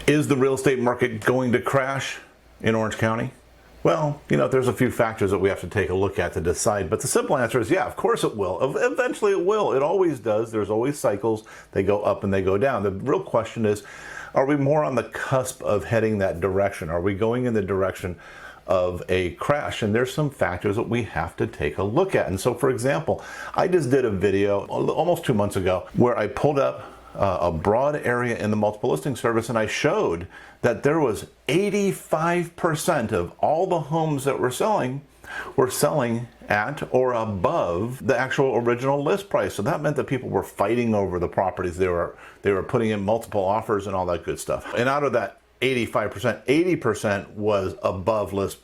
Is the real estate market going to crash in Orange County? Well, there's a few factors that we have to take a look at to decide, but the simple answer is yeah, of course it will. Eventually it will. It always does. There's always cycles. They go up and they go down. The real question is, are we more on the cusp of heading that direction? Are we going in the direction of a crash? And there's some factors that we have to take a look at. And so, for example, I just did a video almost 2 months ago where I pulled up a broad area in the multiple listing service, and I showed that there was 85% of all the homes that were selling at or above the actual original list price. So that meant that people were fighting over the properties. They were putting in multiple offers and all that good stuff. And out of that 85%, 80% was above list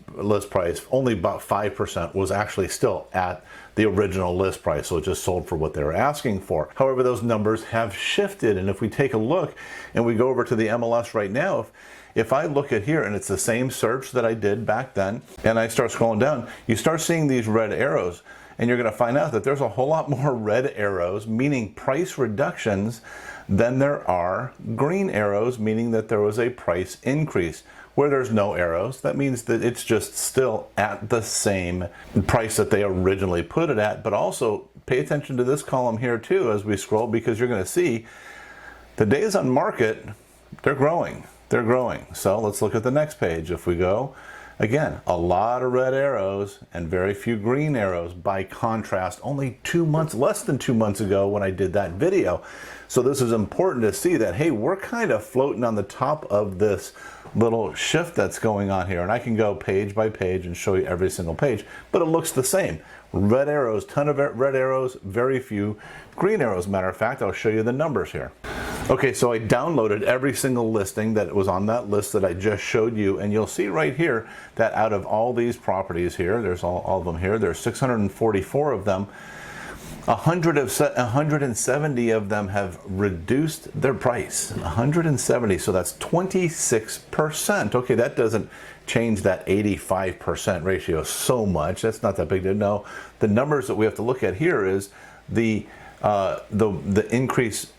price. Only about 5% was actually still at the original list price, so it just sold for what they were asking for. However, those numbers have shifted, and if we take a look and we go over to the MLS right now, if I look at here and it's the same search that I did back then, and I start scrolling down, you start seeing these red arrows, and you're going to find out that there's a whole lot more red arrows, meaning price reductions, than there are green arrows, meaning that there was a price increase. Where there's no arrows, that means that it's just still at the same price that they originally put it at. But also pay attention to this column here too as we scroll, because you're going to see the days on market, they're growing. They're growing. So let's look at the next page. If we go, again, a lot of red arrows and very few green arrows. By contrast, only 2 months, less than 2 months ago when I did that video. So this is important to see that, hey, we're kind of floating on the top of this little shift that's going on here. And I can go page by page and show you every single page, but it looks the same. Red arrows, ton of red arrows, very few green arrows. Matter of fact, I'll show you the numbers here. Okay, so I downloaded every single listing that was on that list that I just showed you, and you'll see right here that out of all these properties here, there's all of them here, there's 644 of them. 170 of them have reduced their price. 170, so that's 26%. Okay, that doesn't change that 85% ratio so much. That's not that big to know. The numbers that we have to look at here is the increase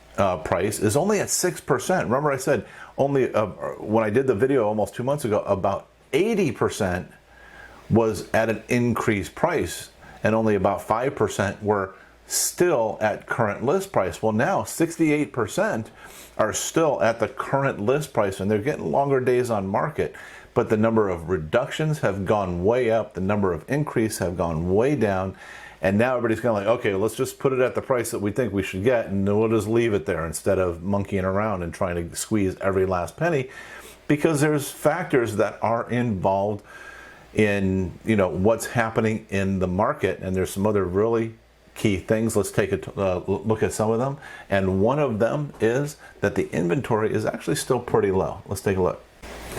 price is only at 6%. Remember I said only when I did the video almost 2 months ago, about 80% was at an increased price and only about 5% were still at current list price. Well, now 68% are still at the current list price, and they're getting longer days on market, but the number of reductions have gone way up, the number of increase have gone way down, and now everybody's kind of like, okay, let's just put it at the price that we think we should get, and we'll just leave it there instead of monkeying around and trying to squeeze every last penny, because there's factors that are involved in what's happening in the market, and there's some other really key things. Let's take a look at some of them, and one of them is that the inventory is actually still pretty low. Let's take a look.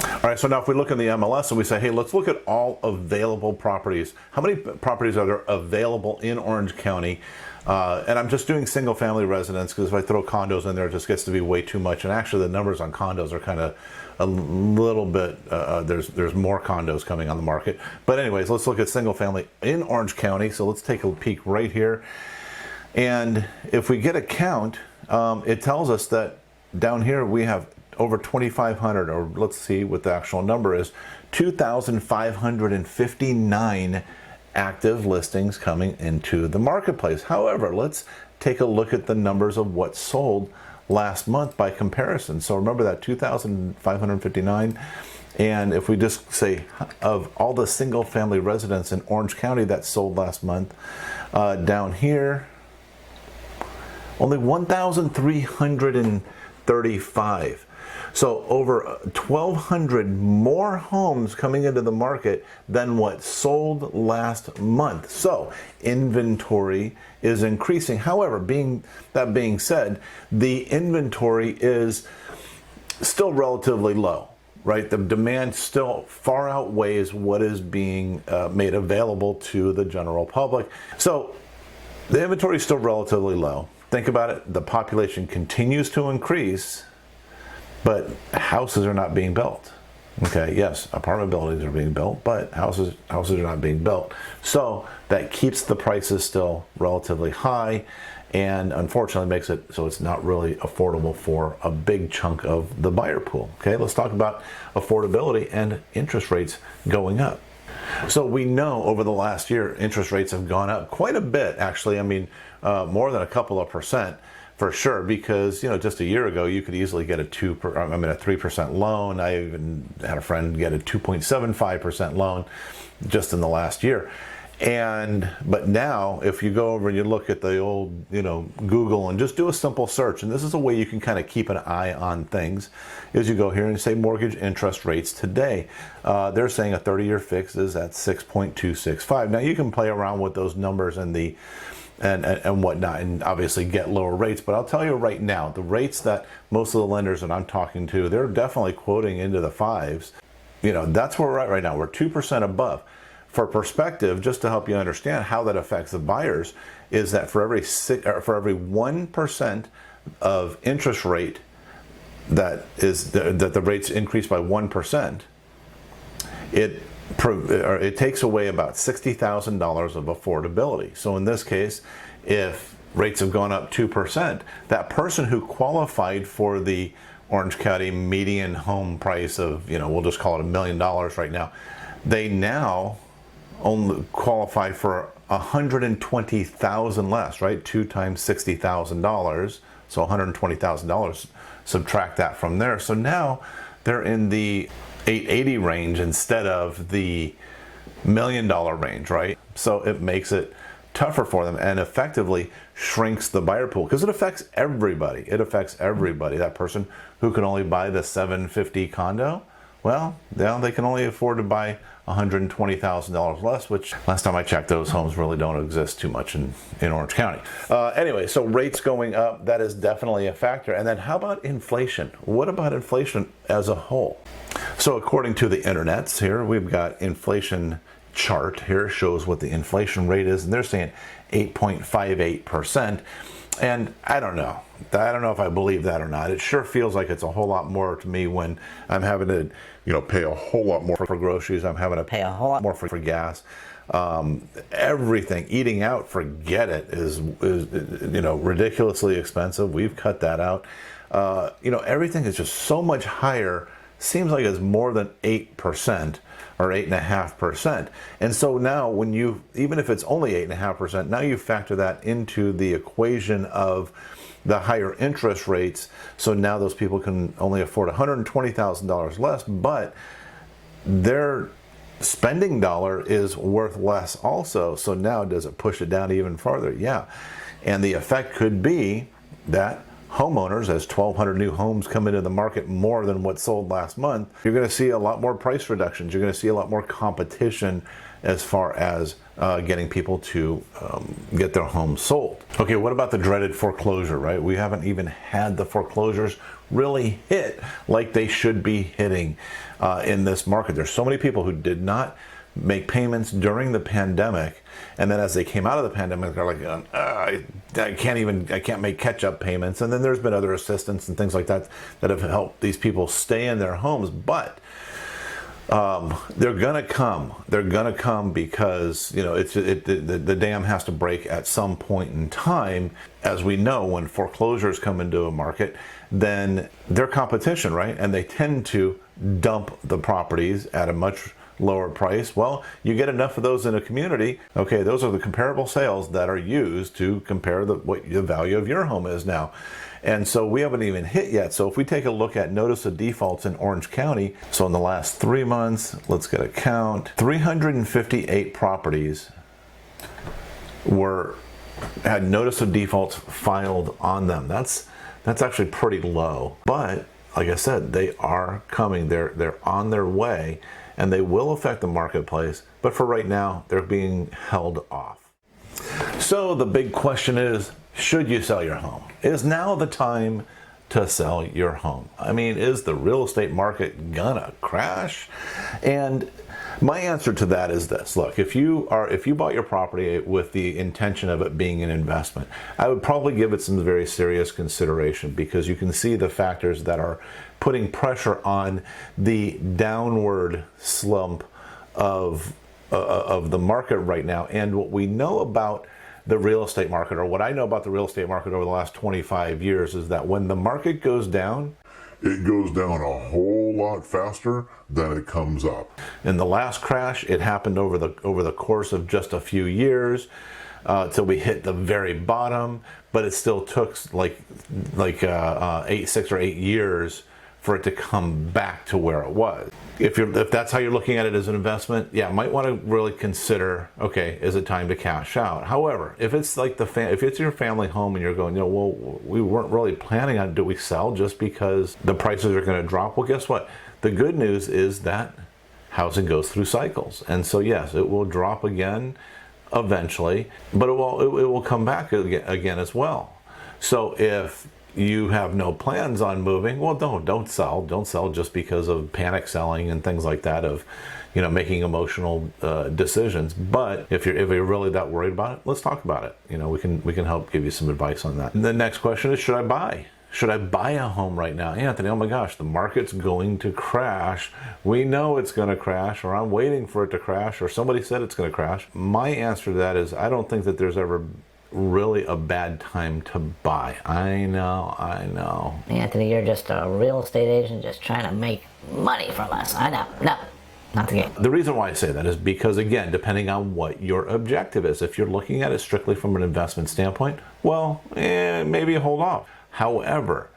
All right, so now if we look in the MLS and we say, hey, let's look at all available properties. How many properties are there available in Orange County? And I'm just doing single family residence, because if I throw condos in there, it just gets to be way too much. And actually the numbers on condos are kind of a little bit, there's more condos coming on the market. But anyways, let's look at single family in Orange County. So let's take a peek right here. And if we get a count, it tells us that down here we have over 2,500, or let's see what the actual number is, 2,559 active listings coming into the marketplace. However, let's take a look at the numbers of what sold last month by comparison. So remember that 2,559, and if we just say of all the single family residents in Orange County that sold last month, down here, only 1,335. So over 1,200 more homes coming into the market than what sold last month. So inventory is increasing. However, that being said, the inventory is still relatively low, right? The demand still far outweighs what is being made available to the general public. So the inventory is still relatively low. Think about it. The population continues to increase, but houses are not being built. Okay, yes, apartment buildings are being built, but houses are not being built. So that keeps the prices still relatively high, and unfortunately makes it so it's not really affordable for a big chunk of the buyer pool. Okay, let's talk about affordability and interest rates going up. So we know over the last year, interest rates have gone up quite a bit, actually. I mean, more than a couple of percent for sure, because, you know, just a year ago, you could easily get a 3% loan. I even had a friend get a 2.75% loan just in the last year. But now, if you go over and you look at the old, you know, Google and just do a simple search, and this is a way you can kind of keep an eye on things, is you go here and say mortgage interest rates today. They're saying a 30-year fix is at 6.265. Now you can play around with those numbers and whatnot, and obviously get lower rates. But I'll tell you right now, the rates that most of the lenders that I'm talking to, they're definitely quoting into the fives. You know, that's where we're at right now. We're 2% above. For perspective, just to help you understand how that affects the buyers, is that for every 1% of interest rate that the rates increase by 1%, it takes away about $60,000 of affordability. So in this case, if rates have gone up 2%, that person who qualified for the Orange County median home price of, you know, we'll just call it $1 million right now, they now only qualify for $120,000 less, right? 2 times $60,000, so $120,000. Subtract that from there. So now they're in the $880 range instead of the $1 million range, right? So it makes it tougher for them and effectively shrinks the buyer pool, because it affects everybody. It affects everybody. That person who can only buy the $750 condo, well, now they can only afford to buy $120,000 less, which last time I checked, those homes really don't exist too much in Orange County. Anyway, so rates going up, that is definitely a factor. And then how about inflation? What about inflation as a whole? So according to the internets here, we've got inflation chart here, shows what the inflation rate is, and they're saying 8.58%. And I don't know if I believe that or not. It sure feels like it's a whole lot more to me when I'm having to, you know, pay a whole lot more for groceries. I'm having to pay a whole lot more for gas. Everything, eating out, forget it, is you know, ridiculously expensive. We've cut that out. You know, everything is just so much higher. Seems like it's more than 8% or 8.5%. And so now when you, even if it's only 8.5%, now you factor that into the equation of the higher interest rates. So now those people can only afford $120,000 less, but their spending dollar is worth less also. So now does it push it down even farther? Yeah. And the effect could be that homeowners, as 1,200 new homes come into the market more than what sold last month, you're going to see a lot more price reductions. You're going to see a lot more competition as far as getting people to get their homes sold. Okay, what about the dreaded foreclosure, right? We haven't even had the foreclosures really hit like they should be hitting in this market. There's so many people who did not make payments during the pandemic, and then as they came out of the pandemic, they're like, I can't make catch-up payments. And then there's been other assistance and things like that that have helped these people stay in their homes. But they're gonna come. They're gonna come because, you know, the dam has to break at some point in time. As we know, when foreclosures come into a market, then they're competition, right? And they tend to dump the properties at a much lower price. Well, you get enough of those in a community. Okay, those are the comparable sales that are used to compare what the value of your home is now. And so we haven't even hit yet. So if we take a look at notice of defaults in Orange County, so in the last 3 months, let's get a count, 358 properties had notice of defaults filed on them. That's actually pretty low. But like I said, they are coming. They're on their way, and they will affect the marketplace. But for right now, they're being held off. So the big question is, should you sell your home? Is now the time to sell your home? I mean, is the real estate market gonna crash? And my answer to that is this. Look, if you bought your property with the intention of it being an investment, I would probably give it some very serious consideration, because you can see the factors that are putting pressure on the downward slump of the market right now. And what we know about the real estate market, or what I know about the real estate market over the last 25 years, is that when the market goes down, it goes down a whole lot faster than it comes up. In the last crash, it happened over the course of just a few years till we hit the very bottom, but it still took like 6 or 8 years for it to come back to where it was. If that's how you're looking at it as an investment, yeah, might want to really consider, okay, is it time to cash out? However, if it's like if it's your family home and you're going, well, we weren't really planning on, do we sell just because the prices are going to drop? Well, guess what? The good news is that housing goes through cycles, and so yes, it will drop again eventually, but it will come back again as well. So if you have no plans on moving, well, don't sell just because of panic selling and things like that, of making emotional decisions. But if you're really that worried about it, let's talk about it. We can help give you some advice on that. And the next question is, should I buy? Should I buy a home right now? Anthony, oh my gosh, the market's going to crash. We know it's going to crash, or I'm waiting for it to crash, or somebody said it's going to crash. My answer to that is, I don't think that there's ever really a bad time to buy. I know. Anthony, you're just a real estate agent just trying to make money from us. I know. No, not the game. The reason why I say that is because, again, depending on what your objective is, if you're looking at it strictly from an investment standpoint, well, maybe hold off. However,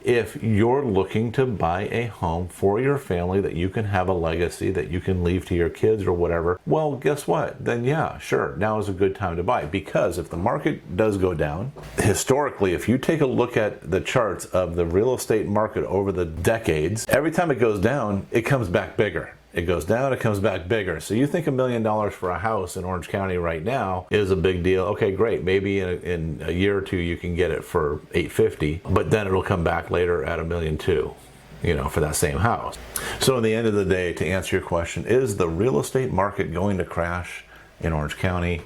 if you're looking to buy a home for your family that you can have a legacy that you can leave to your kids or whatever, well, guess what? Then yeah, sure, now is a good time to buy. Because if the market does go down, historically, if you take a look at the charts of the real estate market over the decades, every time it goes down, it comes back bigger. It goes down, it comes back bigger. So you think $1 million for a house in Orange County right now is a big deal. Okay, great. Maybe in a year or two you can get it for $850, but then it'll come back later at $1.2 million, for that same house. So in the end of the day, to answer your question, is the real estate market going to crash in Orange County?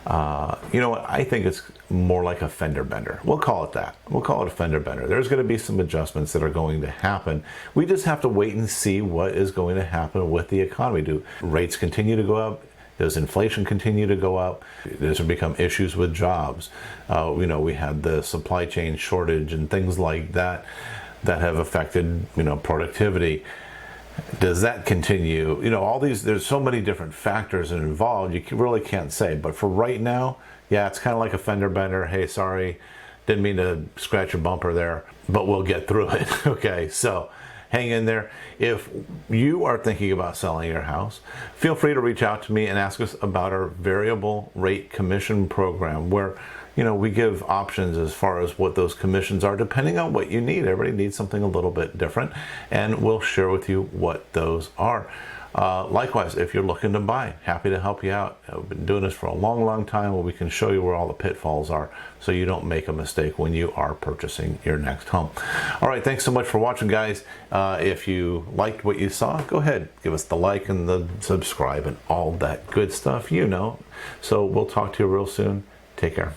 You know what? I think it's more like a fender bender. We'll call it that. We'll call it a fender bender. There's going to be some adjustments that are going to happen. We just have to wait and see what is going to happen with the economy. Do rates continue to go up? Does inflation continue to go up? Does there become issues with jobs? We had the supply chain shortage and things like that that have affected, productivity. Does that continue? All these, there's so many different factors involved, you really can't say. But for right now, yeah, it's kind of like a fender bender. Hey, sorry, didn't mean to scratch your bumper there, but we'll get through it. Okay, so hang in there. If you are thinking about selling your house, feel free to reach out to me and ask us about our variable rate commission program, where we give options as far as what those commissions are, depending on what you need. Everybody needs something a little bit different, and we'll share with you what those are. Likewise, if you're looking to buy, happy to help you out. I've been doing this for a long, long time, where we can show you where all the pitfalls are so you don't make a mistake when you are purchasing your next home. All right, thanks so much for watching, guys. If you liked what you saw, go ahead, give us the like and the subscribe and all that good stuff, So we'll talk to you real soon. Take care.